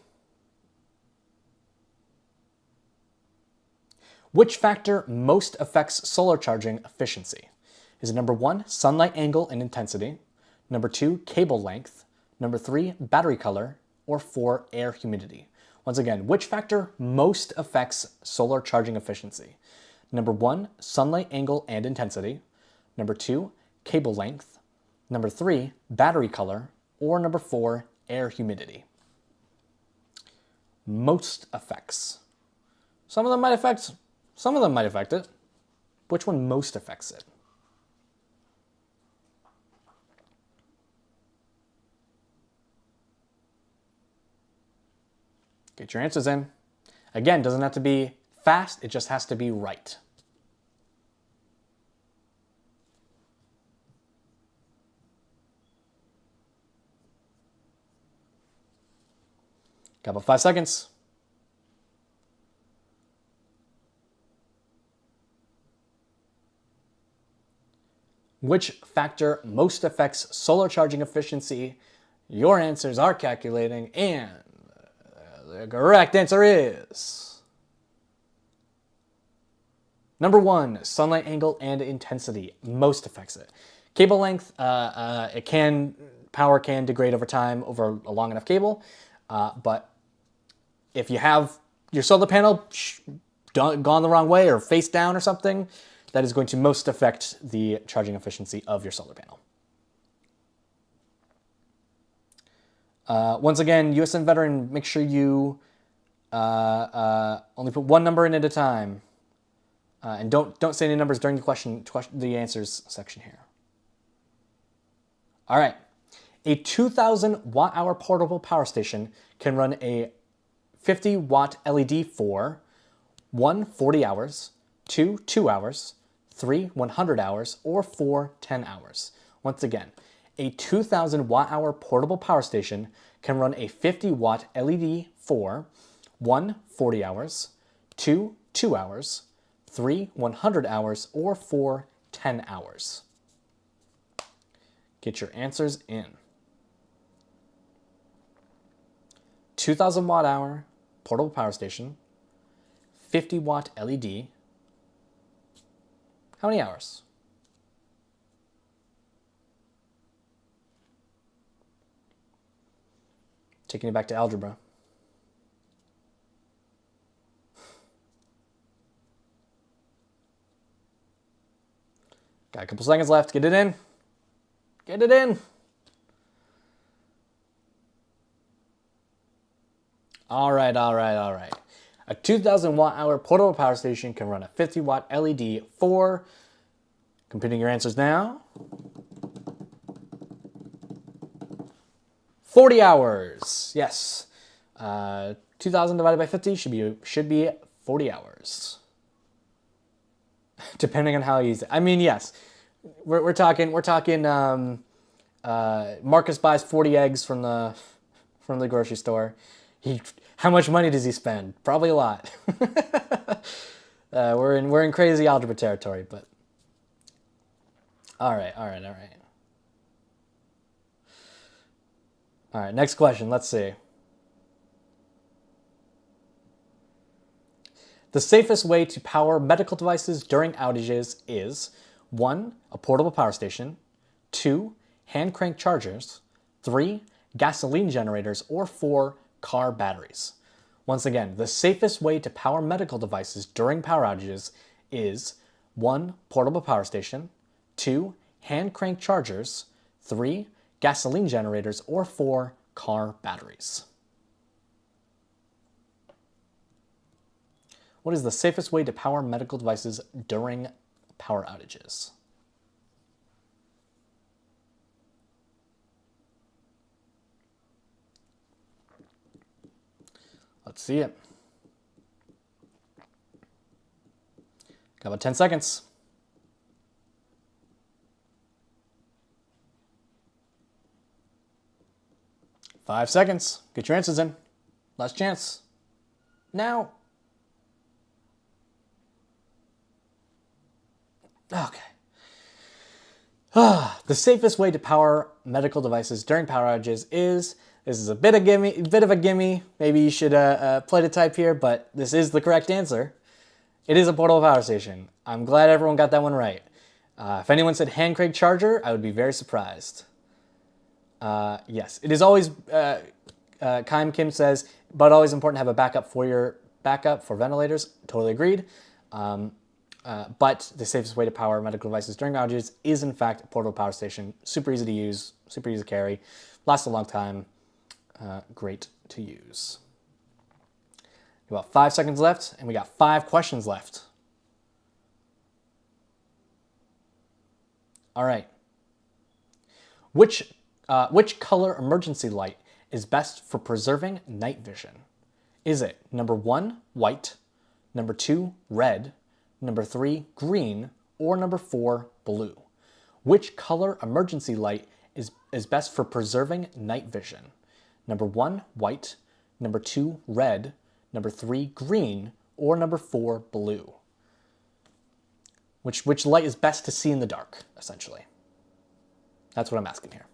Which factor most affects solar charging efficiency? Is it number 1, sunlight angle and intensity, number 2, cable length, number 3, battery color, or 4, air humidity? Once again, which factor most affects solar charging efficiency? Number 1, sunlight angle and intensity, number 2, cable length, number 3, battery color, or number 4, air humidity? Most affects. Some of them might affect it. Which one most affects it? Get your answers in. Again, doesn't have to be fast, it just has to be right. Got about 5 seconds. Which factor most affects solar charging efficiency? Your answers are calculating, and the correct answer is number 1, sunlight angle and intensity most affects it. Cable length, power can degrade over time over a long enough cable, but if you have your solar panel gone the wrong way or face down or something, that is going to most affect the charging efficiency of your solar panel. Once again, USN veteran, make sure you only put one number in at a time, and don't say any numbers during the answers section here. All right, a 2,000 watt-hour portable power station can run a 50 watt LED for 1, 40 hours, 2, 2 hours, 3, 100 hours, or 4, 10 hours. Once again, a 2,000 watt-hour portable power station can run a 50 watt LED for 1, 40 hours, 2, 2 hours, 3, 100 hours, or 4, 10 hours. Get your answers in. 2,000 watt-hour portable power station, 50 watt LED. How many hours? Taking it back to algebra. Got a couple seconds left. Get it in. Get it in. All right. A 2,000 watt-hour portable power station can run a 50 watt LED for, computing your answers now, 40 hours. Yes. 2,000 divided by 50 should be 40 hours. Depending on how you use it. I mean, yes. We're talking Marcus buys 40 eggs from the grocery store. How much money does he spend? Probably a lot. We're in crazy algebra territory, but all right. All right, next question. Let's see. The safest way to power medical devices during outages is 1, a portable power station, 2, hand crank chargers, 3, gasoline generators, or 4, car batteries. Once again, the safest way to power medical devices during power outages is 1, portable power station, 2, hand crank chargers, 3, gasoline generators, or 4, car batteries. What is the safest way to power medical devices during power outages? Let's see it. Got about 10 seconds. 5 seconds. Get your answers in. Last chance. Now. Okay. The safest way to power medical devices during power outages is, this is a bit of a gimme. Maybe you should play to type here, but this is the correct answer. It is a portable power station. I'm glad everyone got that one right. If anyone said hand crank charger, I would be very surprised. Yes, it is always, Kaim Kim says, but always important to have a backup for ventilators. Totally agreed. But the safest way to power medical devices during outages is in fact a portable power station. Super easy to use, super easy to carry, lasts a long time, great to use. About 5 seconds left, and we got 5 questions left. All right. Which color emergency light is best for preserving night vision? Is it number 1, white, number 2, red, number 3, green, or number 4, blue? Which color emergency light is best for preserving night vision? Number 1, white, number 2, red, number 3, green, or number 4, blue? Which light is best to see in the dark, essentially? That's what I'm asking here.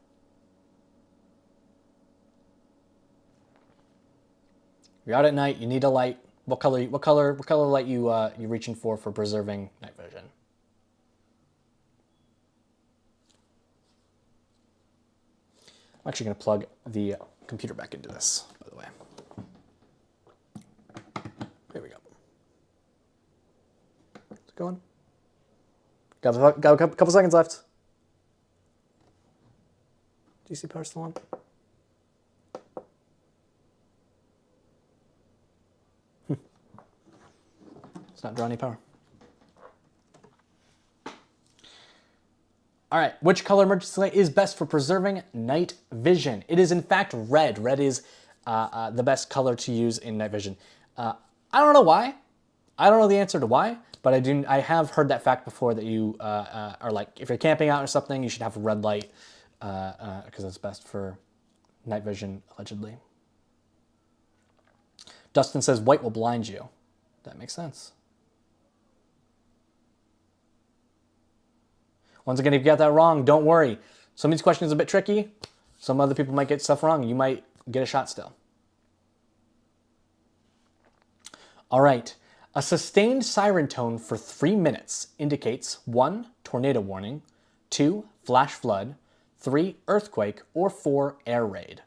You're out at night, you need a light. What color light you reaching for preserving night vision? I'm actually going to plug the computer back into this, by the way. There we go. Is it going? Got a couple seconds left. DC power still on? It's not drawing any power. All right, which color emergency light is best for preserving night vision? It is in fact red. Red is the best color to use in night vision. I don't know why. I don't know the answer to why, but I have heard that fact before that you are like, if you're camping out or something, you should have a red light because it's best for night vision, allegedly. Dustin says white will blind you. That makes sense. Once again, if you got that wrong, don't worry. Some of these questions are a bit tricky. Some other people might get stuff wrong. You might get a shot still. All right. A sustained siren tone for 3 minutes indicates 1, tornado warning, 2, flash flood, 3, earthquake, or 4, air raid.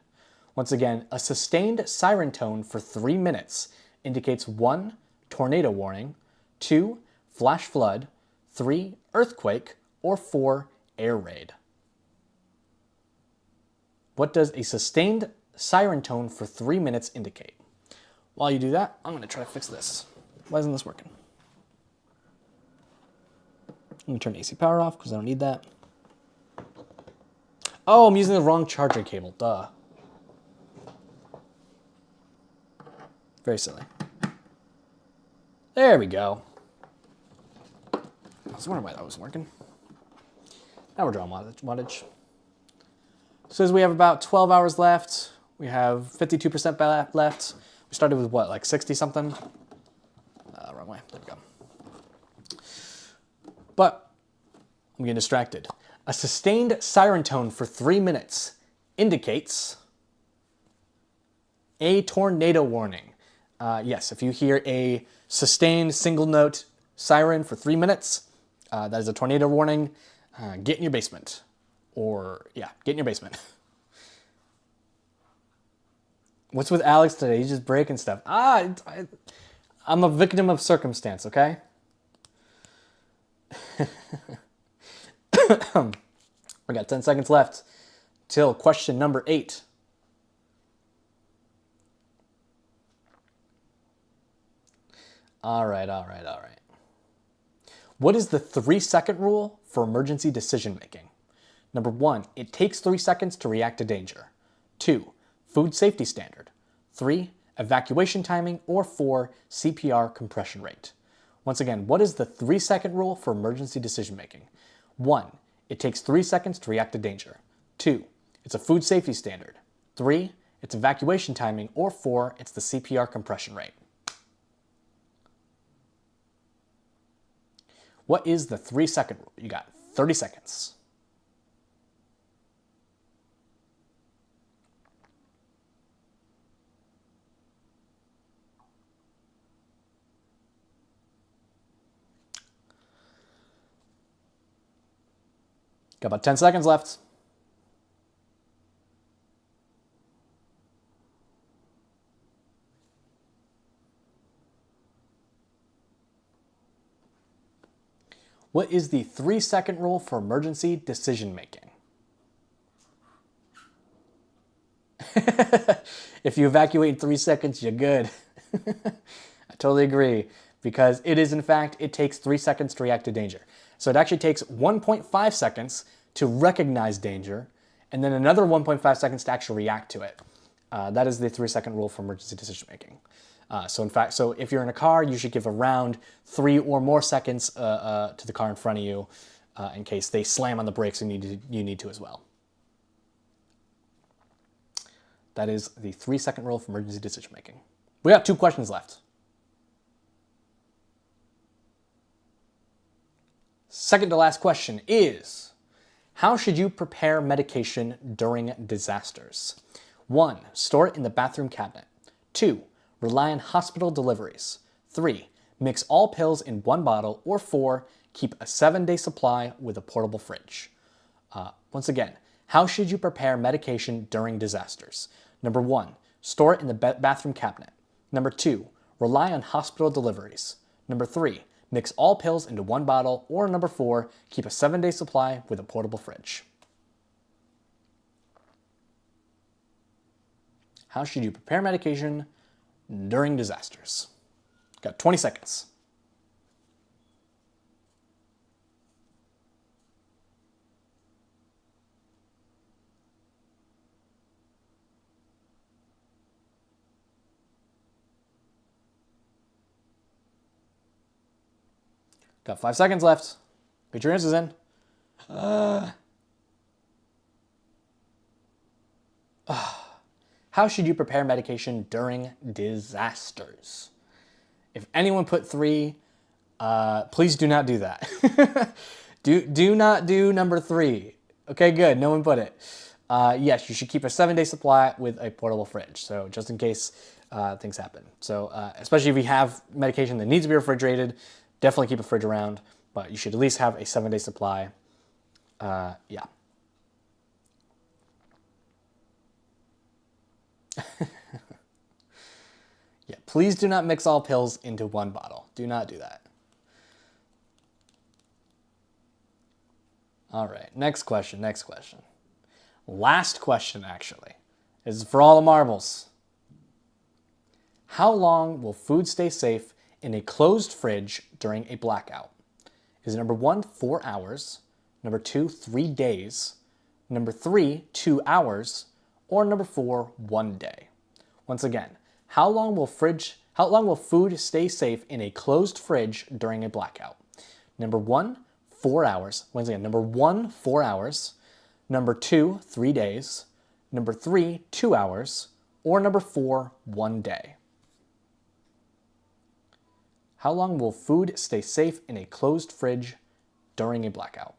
Once again, a sustained siren tone for 3 minutes indicates 1, tornado warning, 2, flash flood, 3, earthquake, or 4, air raid. What does a sustained siren tone for 3 minutes indicate? While you do that, I'm going to try to fix this. Why isn't this working? Let me turn AC power off because I don't need that. Oh, I'm using the wrong charger cable. Duh. Very silly. There we go. I was wondering why that wasn't working. Now we're drawing wattage. Says we have about 12 hours left. We have 52% left. We started with what, like 60 something? Wrong way. There we go. But I'm getting distracted. A sustained siren tone for 3 minutes indicates a tornado warning. Yes, if you hear a sustained single note siren for 3 minutes, that is a tornado warning. Get in your basement. Or, yeah, get in your basement. What's with Alex today? He's just breaking stuff. I'm a victim of circumstance, okay? We got 10 seconds left till question number 8. All right. What is the 3-second rule for emergency decision making? Number 1, it takes 3 seconds to react to danger. 2, food safety standard. 3, evacuation timing, or 4, CPR compression rate. Once again, what is the 3-second rule for emergency decision making? 1, it takes 3 seconds to react to danger. 2, it's a food safety standard. 3, it's evacuation timing, or 4, it's the CPR compression rate. What is the 3-second rule? You got 30 seconds. Got about 10 seconds left. What is the 3-second rule for emergency decision making? If you evacuate in 3 seconds, you're good. I totally agree, because it is, in fact, it takes 3 seconds to react to danger. So it actually takes 1.5 seconds to recognize danger, and then another 1.5 seconds to actually react to it. That is the 3-second rule for emergency decision making. So in fact, so if you're in a car, you should give around 3 or more seconds to the car in front of you in case they slam on the brakes and you need to as well. That is the 3-second rule for emergency decision making. We got 2 questions left. Second to last question is, how should you prepare medication during disasters? 1, store it in the bathroom cabinet. 2, rely on hospital deliveries. 3, mix all pills in 1 bottle. Or 4, keep a 7-day supply with a portable fridge. Once again, how should you prepare medication during disasters? Number 1, store it in the bathroom cabinet. Number 2, rely on hospital deliveries. Number 3, mix all pills into 1 bottle. Or number 4, keep a 7-day supply with a portable fridge. How should you prepare medication during disasters? Got 20 seconds. Got 5 seconds left. Get your answers in. How should you prepare medication during disasters? If anyone put 3, please do not do that. do not do number 3. Okay, good. No one put it. Yes, you should keep a 7-day supply with a portable fridge. So just in case things happen. So especially if you have medication that needs to be refrigerated, definitely keep a fridge around. But you should at least have a 7-day supply. Yeah. Yeah, please do not mix all pills into 1 bottle. Do not do that. All right, next question. Last question, actually. This is for all the marbles. How long will food stay safe in a closed fridge during a blackout? Is it number 1, 4 hours, number 2, 3 days, number 3, 2 hours, or number 4, 1 day? Once again, how long will food stay safe in a closed fridge during a blackout? Number 1, 4 hours. Once again, number 1, 4 hours. Number 2, 3 days. Number 3, 2 hours. Or number 4, 1 day. How long will food stay safe in a closed fridge during a blackout?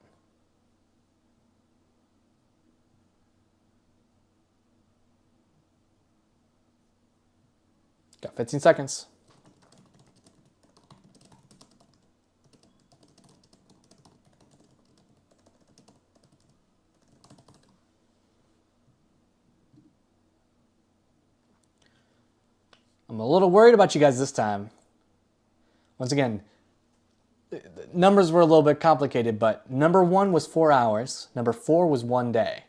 Got 15 seconds. I'm a little worried about you guys this time. Once again, the numbers were a little bit complicated, but number 1 was 4 hours. Number 4 was 1 day.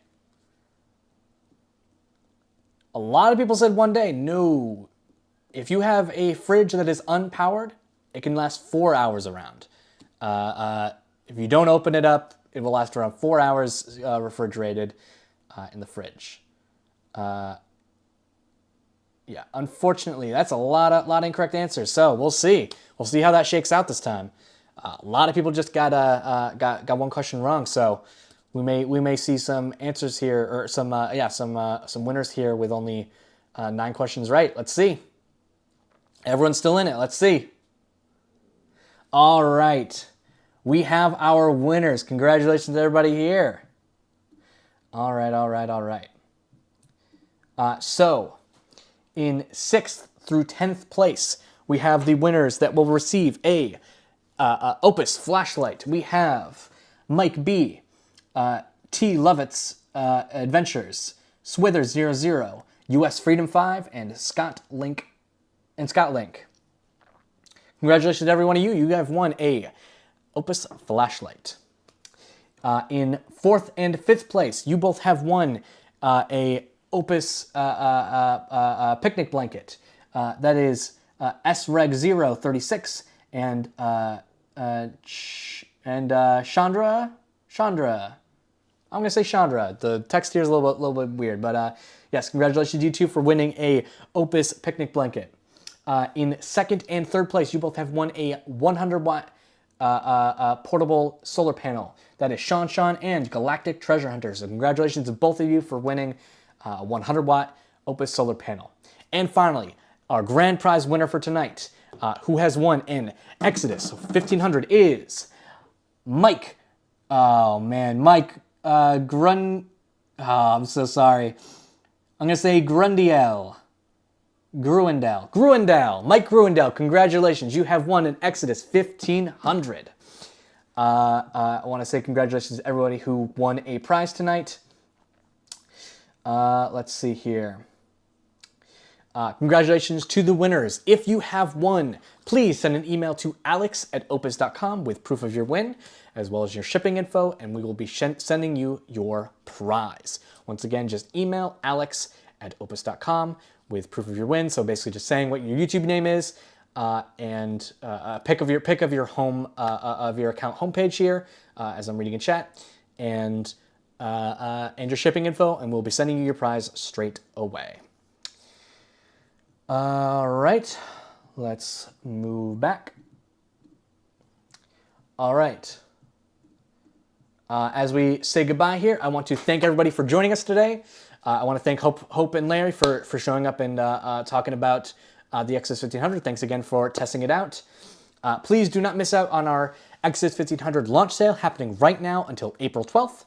A lot of people said 1 day. No. If you have a fridge that is unpowered, it can last 4 hours around. If you don't open it up, it will last around 4 hours refrigerated in the fridge. Yeah, unfortunately, that's a lot of incorrect answers. So we'll see. We'll see how that shakes out this time. A lot of people just got one question wrong. So we may see some answers here, or some winners here with only 9 questions right. Let's see. Everyone's still in it. Let's see. All right, we have our winners. Congratulations to everybody here. All right. So, in 6th through 10th place, we have the winners that will receive a Opus flashlight. We have Mike B, T. Lovett's Adventures, Swither00, US Freedom 5, and Scott Link. Congratulations to every one of you. You have won a Opus flashlight. In 4th and 5th place, you both have won a Opus picnic blanket. That is SREG 036 and Chandra. I'm gonna say Chandra. The text here is a little bit weird, but yes, congratulations you two for winning a Opus picnic blanket. In 2nd and 3rd place, you both have won a 100-watt portable solar panel. That is Sean and Galactic Treasure Hunters. So congratulations to both of you for winning a 100-watt Opus solar panel. And finally, our grand prize winner for tonight, who has won an Exodus 1500, is Mike. Oh man, Mike I'm so sorry. I'm gonna say Gruendale. Mike Gruendale, congratulations. You have won an Exodus 1500. I want to say congratulations to everybody who won a prize tonight. Let's see here. Congratulations to the winners. If you have won, please send an email to alex@opus.com with proof of your win, as well as your shipping info, and we will be sending you your prize. Once again, just email alex@opus.com with proof of your win. So basically just saying what your YouTube name is, and a pic of your home of your account homepage here, as I'm reading in chat, and your shipping info, and we'll be sending you your prize straight away. All right, let's move back. All right. As we say goodbye here, I want to thank everybody for joining us today. I want to thank Hope and Larry for showing up and talking about the Exodus 1500. Thanks again for testing it out. Please do not miss out on our Exodus 1500 launch sale happening right now until April 12th.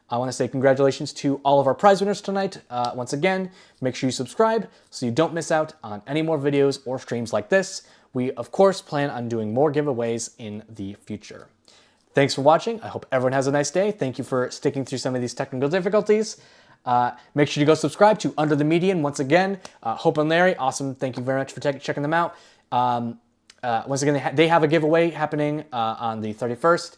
I want to say congratulations to all of our prize winners tonight. Once again, make sure you subscribe so you don't miss out on any more videos or streams like this. We, of course, plan on doing more giveaways in the future. Thanks for watching. I hope everyone has a nice day. Thank you for sticking through some of these technical difficulties. Make sure you go subscribe to Under the Median. Once again, Hope and Larry, awesome. Thank you very much for checking them out. Once again, they have a giveaway happening on the 31st.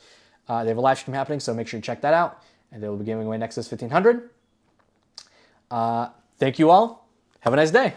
They have a live stream happening, so make sure you check that out. And they will be giving away Exodus 1500. Thank you all. Have a nice day.